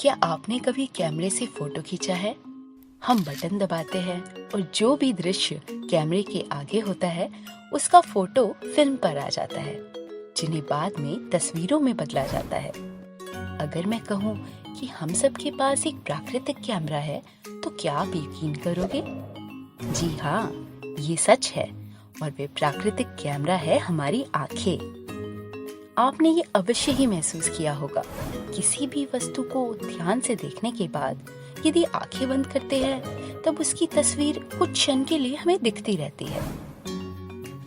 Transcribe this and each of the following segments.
क्या आपने कभी कैमरे से फोटो खींचा है? हम बटन दबाते हैं और जो भी दृश्य कैमरे के आगे होता है उसका फोटो फिल्म पर आ जाता है, जिन्हें बाद में तस्वीरों में बदला जाता है। अगर मैं कहूँ कि हम सब के पास एक प्राकृतिक कैमरा है, तो क्या आप यकीन करोगे? जी हाँ, ये सच है और वे प्राकृतिक कैमरा है हमारी आंखें। आपने ये अवश्य ही महसूस किया होगा, किसी भी वस्तु को ध्यान से देखने के बाद यदि आंखें बंद करते हैं तब उसकी तस्वीर कुछ क्षण के लिए हमें दिखती रहती है।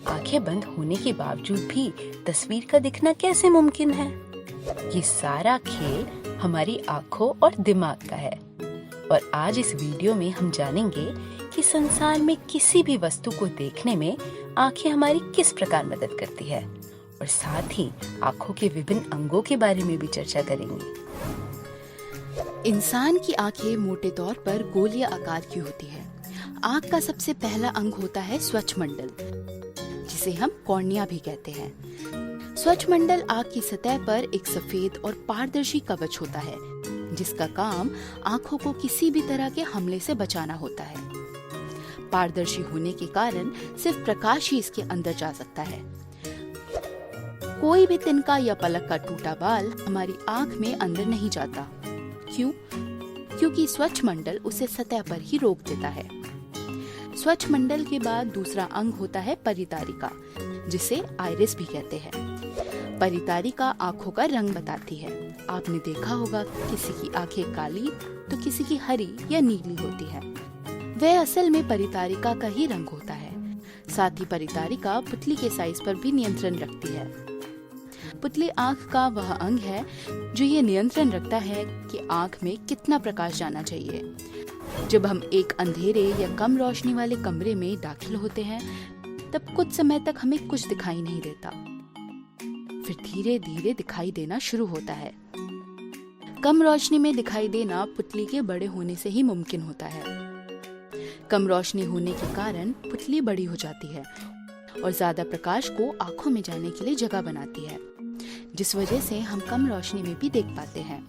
आंखें बंद होने के बावजूद भी तस्वीर का दिखना कैसे मुमकिन है? ये सारा खेल हमारी आंखों और दिमाग का है। और आज इस वीडियो में हम जानेंगे कि संसार में किसी भी वस्तु को देखने में आंखें हमारी किस प्रकार मदद करती है, और साथ ही आंखों के विभिन्न अंगों के बारे में भी चर्चा करेंगे। इंसान की आंखें मोटे तौर पर गोलीय आकार की होती है। आंख का सबसे पहला अंग होता है स्वच्छमंडल, जिसे हम कॉर्निया भी कहते हैं। स्वच्छमंडल आंख की सतह पर एक सफेद और पारदर्शी कवच होता है, जिसका काम आंखों को किसी भी तरह के हमले से बचाना होता है। पारदर्शी होने के कारण सिर्फ प्रकाश ही इसके अंदर जा सकता है। कोई भी तिनका या पलक का टूटा बाल हमारी आंख में अंदर नहीं जाता। क्यों? क्योंकि स्वच्छमंडल उसे सतह पर ही रोक देता है। स्वच्छमंडल के बाद दूसरा अंग होता है परितारिका, जिसे आइरिस भी कहते हैं। परितारिका आंखों का रंग बताती है। आपने देखा होगा किसी की आंखें काली तो किसी की हरी या नीली होती है। वह असल में परितारिका का ही रंग होता है। साथ ही परितारिका पुतली के साइज पर भी नियंत्रण रखती है। पुतली आंख का वह अंग है जो ये नियंत्रण रखता है कि आंख में कितना प्रकाश जाना चाहिए। जब हम एक अंधेरे या कम रोशनी वाले कमरे में दाखिल होते हैं, तब कुछ समय तक हमें कुछ दिखाई नहीं देता। फिर धीरे धीरे दिखाई देना शुरू होता है। कम रोशनी में दिखाई देना पुतली के बड़े होने से ही मुमकिन होता है। कम रोशनी होने के कारण पुतली बड़ी हो जाती है और ज्यादा प्रकाश को आंखों में जाने के लिए जगह बनाती है, जिस वजह से हम कम रोशनी में भी देख पाते हैं।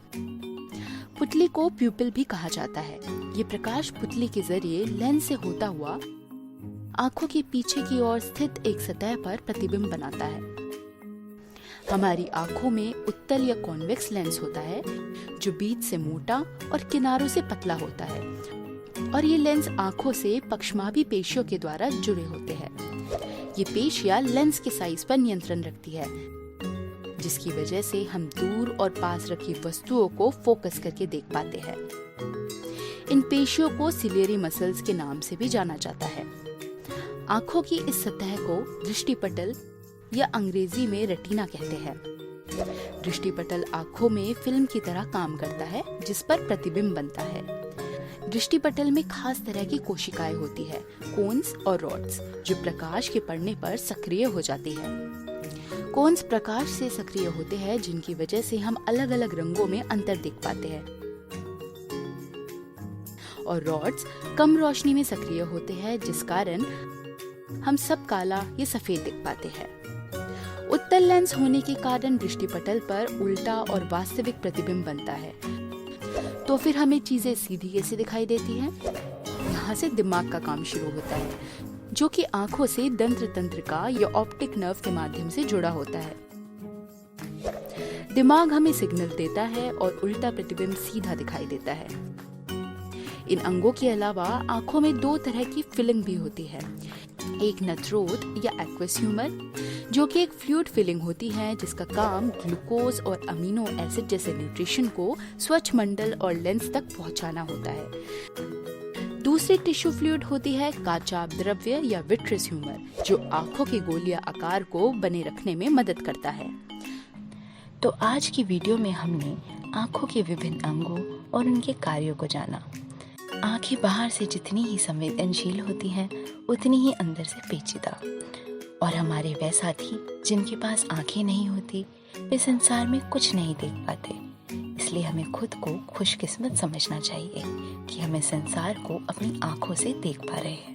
पुतली को प्यूपिल भी कहा जाता है। ये प्रकाश पुतली के जरिए लेंस से होता हुआ आंखों के पीछे की ओर स्थित एक सतह पर प्रतिबिंब बनाता है। हमारी आंखों में उत्तल या कॉन्वेक्स लेंस होता है, जो बीच से मोटा और किनारों से पतला होता है, और ये लेंस आंखों से पक्षमाभी पेशियों के द्वारा जुड़े होते हैं। ये पेशियां लेंस के साइज पर नियंत्रण रखती है, जिसकी वजह से हम दूर और पास रखी वस्तुओं को फोकस करके देख पाते हैं। इन पेशियों को सिलियरी मसल्स के नाम से भी जाना जाता है। आंखों की इस सतह को दृष्टिपटल या अंग्रेजी में रेटिना कहते हैं। दृष्टिपटल आंखों में फिल्म की तरह काम करता है, जिस पर प्रतिबिंब बनता है। दृष्टिपटल में खास तरह की कोशिकाएं होती है, कोन्स और रॉड्स, जो प्रकाश के पड़ने पर सक्रिय हो जाती है। कोन्स प्रकाश से सक्रिय होते हैं, जिनकी वजह से हम अलग अलग रंगों में अंतर देख पाते हैं, और रॉड्स कम रोशनी में सक्रिय होते हैं, जिस कारण हम सब काला या सफेद देख पाते हैं। उत्तल लेंस होने के कारण दृष्टिपटल पर उल्टा और वास्तविक प्रतिबिंब बनता है। तो फिर हमें चीजें सीधी कैसे दिखाई देती हैं? यहाँ से दिमाग का काम शुरू होता है, जो कि आंखों से दंत्र तंत्रिका या ऑप्टिक नर्व के माध्यम से जुड़ा होता है। दिमाग हमें सिग्नल देता है और उल्टा प्रतिबिंब सीधा दिखाई देता है। इन अंगों के अलावा आंखों में दो तरह की फिलिंग भी होती है। एक नथरोट या एक्वस ह्यूमर, जो कि एक फ्लूइड फिलिंग होती है, जिसका काम ग्लूकोज और अमीनो एसिड जैसे न्यूट्रिशन को स्वच्छमंडल और लेंस तक पहुंचाना होता है। दूसरी टिश्यू फ्लूइड होती है काचाभ द्रव्य या विट्रस ह्यूमर, जो आंखों के गोलीय आकार को बने रखने में मदद करता है। तो आज की वीडियो में हमने आंखों के विभिन्न अंगों और उनके कार्यों को जाना। आंखें बाहर से जितनी ही संवेदनशील होती हैं, उतनी ही अंदर से पेचीदा। और हमारे वह साथी जिनके पास आंखें नहीं होती, वे संसार में कुछ नहीं देख पाते। इसलिए हमें खुद को खुशकिस्मत समझना चाहिए कि हमें संसार को अपनी आंखों से देख पा रहे हैं।